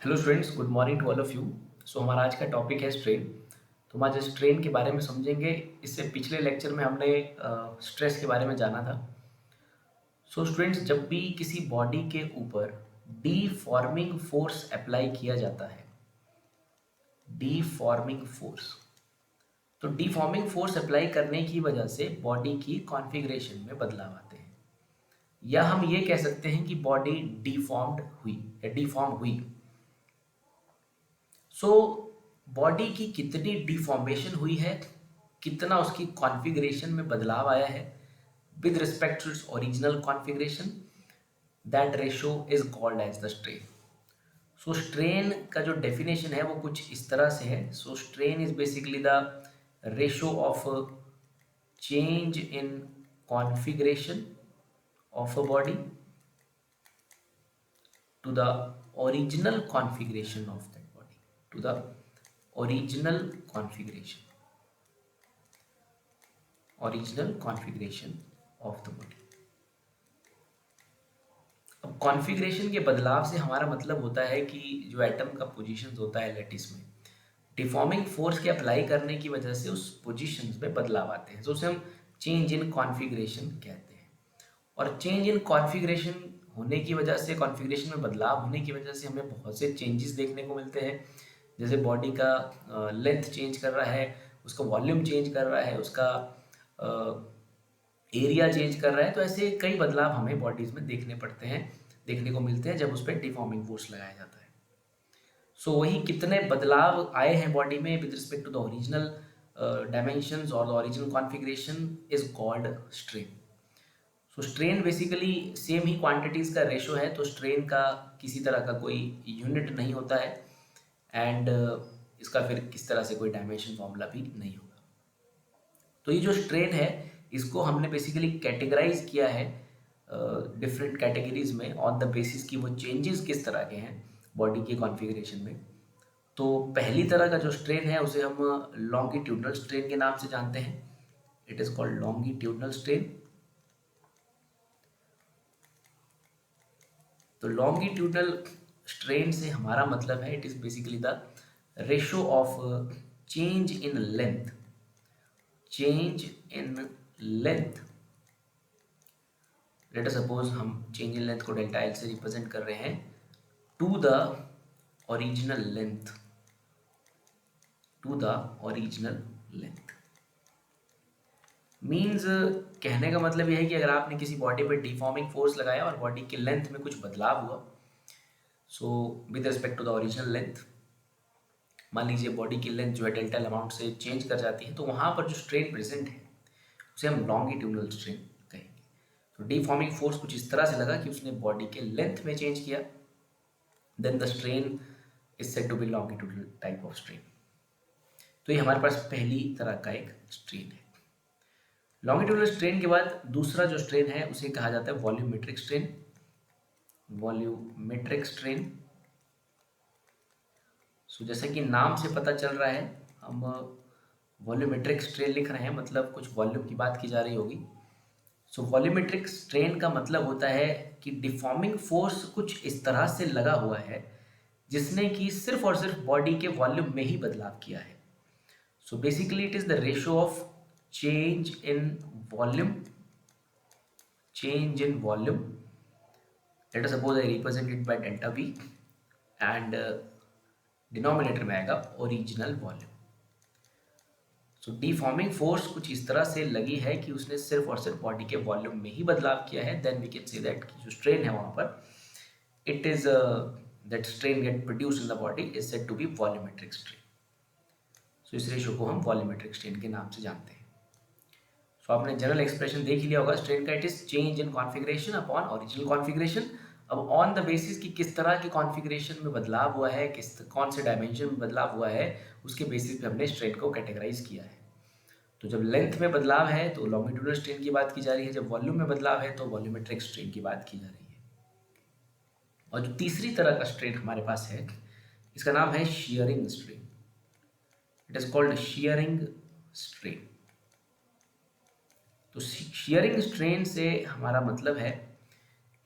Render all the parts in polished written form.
Hello students, good morning to all of you. So हमारा आज का टॉपिक है स्ट्रेन। तो हम आज स्ट्रेन के बारे में समझेंगे। इससे पिछले लेक्चर में हमने स्ट्रेस के बारे में जाना था। सो स्टूडेंट्स, जब भी किसी बॉडी के ऊपर डीफॉर्मिंग फोर्स अप्लाई किया जाता है, डीफॉर्मिंग फोर्स, तो डीफॉर्मिंग फोर्स अप्लाई करने की वजह से बॉडी की कॉन्फ़िगरेशन में बदलाव आते हैं, या हम ये कह सकते हैं कि बॉडी डीफॉर्म्ड हुई या डीफॉर्म हुई। सो बॉडी की कितनी डिफॉर्मेशन हुई है, कितना उसकी कॉन्फ़िगरेशन में बदलाव आया है with respect to its original configuration, that ratio is called as the strain. So strain का जो डेफिनेशन है वो कुछ इस तरह से है। So strain is basically the ratio of change in configuration of a body to the original configuration of that body, to the original configuration of the body। अब कॉन्फ़िगरेशन के बदलाव से हमारा मतलब होता है कि जो एटम का पोजीशंस होता है लैटिस में, डिफॉर्मिंग फोर्स के अप्लाई करने की वजह से उस पोजीशंस में बदलाव आते हैं, तो उसे हम चेंज इन कॉन्फ़िगरेशन कहते हैं। और चेंज इन कॉन्फ़िगरेशन होने की वजह से, कॉन्फ़िगरेशन में बदलाव होने की वजह से हमें बहुत से चेंजेस देखने को मिलते हैं। जैसे बॉडी का लेंथ चेंज कर रहा है, उसका वॉल्यूम चेंज कर रहा है, उसका एरिया चेंज कर रहा है। तो ऐसे कई बदलाव हमें बॉडीज़ में देखने को मिलते हैं जब उस पर डिफॉर्मिंग फोर्स लगाया जाता है। सो वही कितने बदलाव आए हैं बॉडी में with respect to the original dimensions और the original configuration is called strain. So strain basically same ही क्वांटिटीज़ का रेशो है, तो स्ट्रेन का किसी तरह का कोई यूनिट नहीं होता है, एंड इसका फिर किस तरह से कोई डायमेंशन फॉर्मूला भी नहीं होगा। तो ये जो स्ट्रेन है, इसको हमने बेसिकली कैटेगराइज किया है डिफरेंट कैटेगरीज में ऑन द बेसिस कि वो चेंजेस किस तरह के हैं बॉडी के कॉन्फ़िगरेशन में। तो पहली तरह का जो स्ट्रेन है उसे हम लॉन्गिट्यूडनल स्ट्रेन के नाम से जानते हैं। It is called longitudinal strain. तो लॉन्गिट्यूडनल स्ट्रेन से हमारा मतलब है, it is basically the ratio of change in length, change in length. Let us suppose हम चेंज इन लेंथ को डेल्टा एल से रिप्रेजेंट कर रहे हैं to the original length, to the original length. Means कहने का मतलब यह है कि अगर आपने किसी बॉडी पर डिफॉर्मिंग फोर्स लगाया और बॉडी की लेंथ में कुछ बदलाव हुआ, so with respect to the original length, मान लीजिए बॉडी की लेंथ जो है डेल्टा अमाउंट से चेंज कर जाती है, तो वहाँ पर जो स्ट्रेन प्रेजेंट है उसे हम लॉन्गिट्यूडनल स्ट्रेन कहेंगे। तो डिफॉर्मिंग फोर्स कुछ इस तरह से लगा कि उसने बॉडी के लेंथ में चेंज किया, then the strain is said to be longitudinal type of strain. तो ये हमारे पास पहली तरह का एक स्ट्रेन है। लॉन्गिट्यूडनल स्ट्रेन के बाद दूसरा जो स्ट्रेन है उसे कहा जाता है वॉल्यूमेट्रिक स्ट्रेन। वॉल्यूमेट्रिक स्ट्रेन, सो जैसे कि नाम से पता चल रहा है, हम वॉल्यूमेट्रिक स्ट्रेन लिख रहे हैं, मतलब कुछ वॉल्यूम की बात की जा रही होगी। सो वॉल्यूमेट्रिक स्ट्रेन का मतलब होता है कि डिफॉर्मिंग फोर्स कुछ इस तरह से लगा हुआ है जिसने कि सिर्फ और सिर्फ बॉडी के वॉल्यूम में ही बदलाव किया है। So basically it is the ratio of change in volume, change in volume. Late us suppose I represent it by delta we, and denominator में आएगा ओरिजिनल वॉल्यूम। सो डिफॉर्मिंग फोर्स कुछ इस तरह से लगी है कि उसने सिर्फ और सिर्फ बॉडी के वॉल्यूम में ही बदलाव किया है, then we can say that जो स्ट्रेन है वहाँ पर, it is that strain get produce in the body is said to be volumetric strain. So इस रेशो को हम वॉल्यूमेट्रिक स्ट्रेन के नाम से जानते हैं। सो आपने जनरल एक्सप्रेशन देख लिया होगा स्ट्रेन का, it is change in configuration upon original configuration. अब ऑन द बेसिस कि किस तरह की कॉन्फ़िगरेशन में बदलाव हुआ है, कौन से डायमेंशन में बदलाव हुआ है, उसके बेसिस पे हमने स्ट्रेन को कैटेगराइज किया है। तो जब लेंथ में बदलाव है तो लॉन्गिट्यूडनल स्ट्रेन की बात की जा रही है, जब वॉल्यूम में बदलाव है तो वॉल्यूमेट्रिक स्ट्रेन की बात की जा रही है। और जो तीसरी तरह का स्ट्रेन हमारे पास है, इसका नाम है shearing strain. It is called shearing strain. तो शियरिंग स्ट्रेन से हमारा मतलब है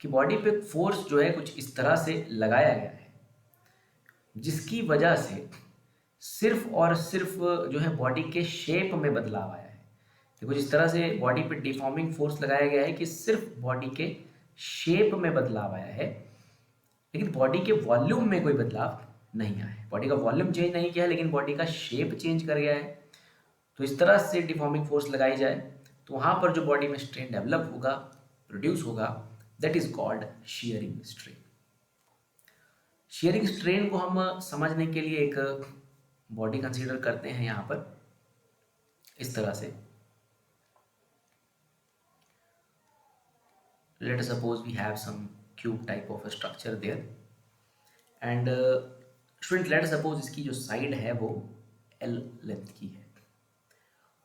कि बॉडी पे फोर्स जो है कुछ इस तरह से लगाया गया है, जिसकी वजह से सिर्फ और सिर्फ जो है बॉडी के शेप में बदलाव आया है। देखो जिस तरह से बॉडी पे डिफॉर्मिंग फोर्स लगाया गया है कि सिर्फ बॉडी के शेप में बदलाव आया है, लेकिन बॉडी के वॉल्यूम में कोई बदलाव नहीं आया है। बॉडी का वॉल्यूम चेंज नहीं किया है, लेकिन बॉडी का शेप चेंज कर गया है। तो इस तरह से डिफॉर्मिंग फोर्स लगाई जाए तो वहाँ पर जो बॉडी में स्ट्रेन डेवलप होगा, प्रोड्यूस होगा, that is called shearing strain. Shearing strain को हम समझने के लिए एक बॉडी कंसीडर करते हैं यहाँ पर इस तरह से। Let us suppose we have some cube type of a structure there and student let us suppose इसकी जो साइड है वो L लेंथ की है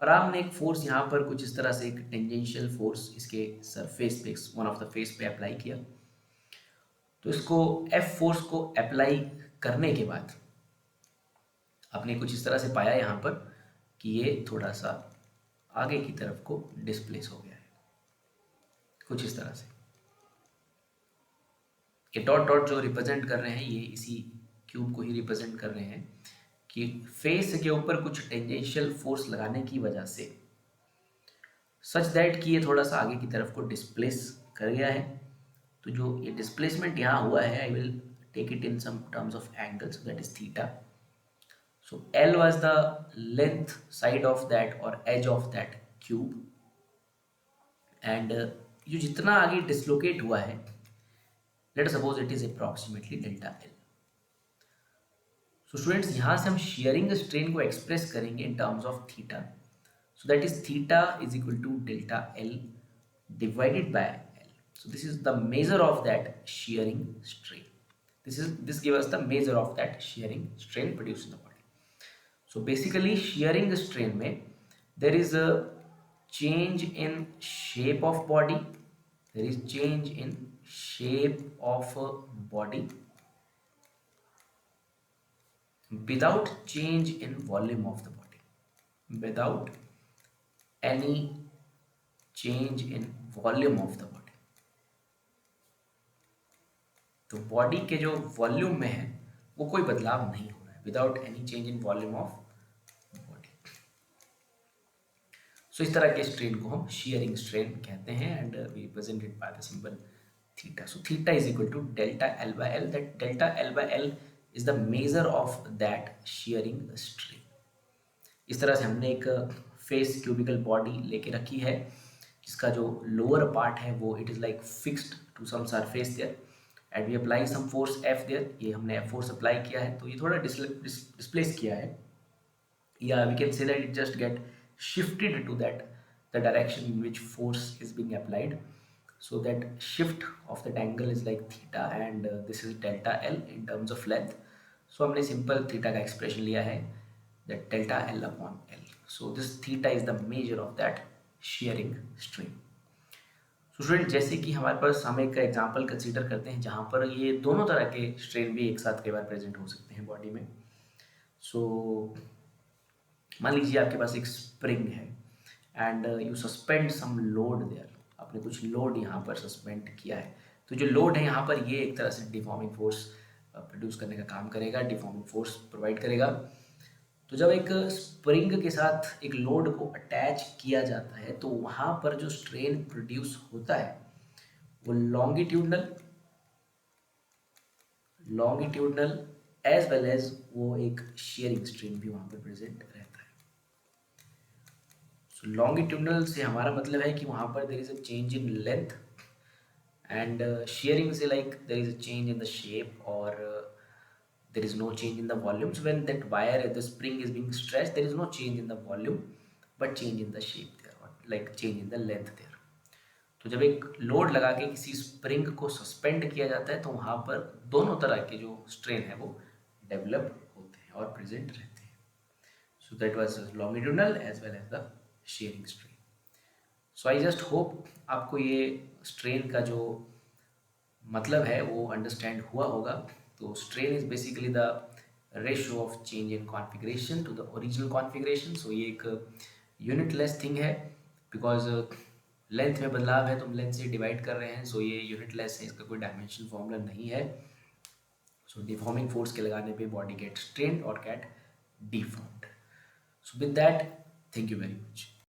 और आपने एक फोर्स यहाँ पर कुछ इस तरह से एक टेंजेंशियल फोर्स इसके सरफेस पे, वन ऑफ द फेस पे अप्लाई किया। तो इसको F फोर्स को अप्लाई करने के बाद आपने कुछ इस तरह से पाया यहाँ पर कि ये थोड़ा सा आगे की तरफ को डिस्प्लेस हो गया है, कुछ इस तरह से। ये डॉट डॉट जो रिप्रेजेंट कर रहे हैं ये इसी क्यूब को ही रिप्रेजेंट कर रहे हैं कि फेस के ऊपर कुछ टेंजेंशियल फोर्स लगाने की वजह से सच दैट कि ये थोड़ा सा आगे की तरफ को डिस्प्लेस कर गया है। तो जो ये डिस्प्लेसमेंट यहाँ हुआ है, I will take it in some terms of angle, so that is theta. So L was the length side of that or edge of that cube and जो जितना आगे डिसलोकेट हुआ है, let us suppose it is approximately delta L. So students यहाँ से हम shearing strain को express करेंगे in terms of theta. So that is theta is equal to delta L divided by L. So this is the measure of that shearing strain. This gives us the measure of that shearing strain produced in the body. So basically shearing strain में there is a change in shape of body, there is change in shape of body without change in volume of the body, without any change in volume of the body. तो body के जो volume में है वो कोई बदलाव नहीं हो रहा है, without any change in volume of body. So इस तरह के स्ट्रेन को हम शियरिंग स्ट्रेन कहते हैं and we represent it by the symbol theta. So theta is equal to delta L by L, that delta L by L is the measure of that shearing strain. इस तरह से हमने एक face cubicle body लेके रखी है जिसका जो लोअर पार्ट है वो it is like fixed to some surface there and we apply some force F there. ये हमने एफ फोर्स अप्लाई किया है तो ये थोड़ा डिस्प्लेस किया है, या we can say that it just get shifted to that the direction in which force is being applied. So that shift of that angle is like theta and this is delta L in terms of length. So हमने simple theta का expression लिया है that delta L upon L. So this theta is the measure of that shearing strain. So student जैसे कि हमारे पास हम एक example consider करते हैं जहाँ पर ये दोनों तरह के स्ट्रेन भी एक साथ कई बार प्रेजेंट हो सकते हैं बॉडी में। सो मान लीजिए आपके पास एक स्प्रिंग है and you suspend some load there, आपने कुछ लोड यहाँ पर सस्पेंड किया है। तो जो लोड है यहाँ पर ये एक तरह से डिफॉर्मिंग फोर्स प्रोड्यूस करने का काम करेगा, डिफॉर्मिंग फोर्स प्रोवाइड करेगा। तो जब एक स्प्रिंग के साथ एक लोड को अटैच किया जाता है तो वहाँ पर जो स्ट्रेन प्रोड्यूस होता है वो लॉन्गिट्यूडनल एज वेल एज वो एक शेयरिंग स्ट्रेन भी वहाँ पर प्रेजेंट रहता है। सो लॉन्गिट्यूडनल से हमारा मतलब है कि वहाँ पर there is a change in length and shearing से like there is a change in the shape और there is no change in the volume. So when that wire the spring is being stretched, there is no change in the volume but change in the shape there, or like change in the length there. तो जब एक load लगा के किसी spring को suspend किया जाता है तो वहाँ पर दोनों तरह के जो स्ट्रेन है वो डेवलप होते हैं और प्रेजेंट रहते हैं। So that was longitudinal as well as the shearing strain. So I just hope आपको ये स्ट्रेन का जो मतलब है वो अंडरस्टैंड हुआ होगा। तो strain is basically the ratio of change in configuration to the original configuration. So ये एक यूनिटलेस थिंग है बिकॉज लेंथ में बदलाव है तो हम लेंथ से डिवाइड कर रहे हैं। सो ये यूनिटलेस है, इसका कोई डायमेंशन फॉर्मूला नहीं है। सो डिफॉर्मिंग फोर्स के लगाने पे बॉडी गेट स्ट्रेन और get deformed. So with that, thank you very much.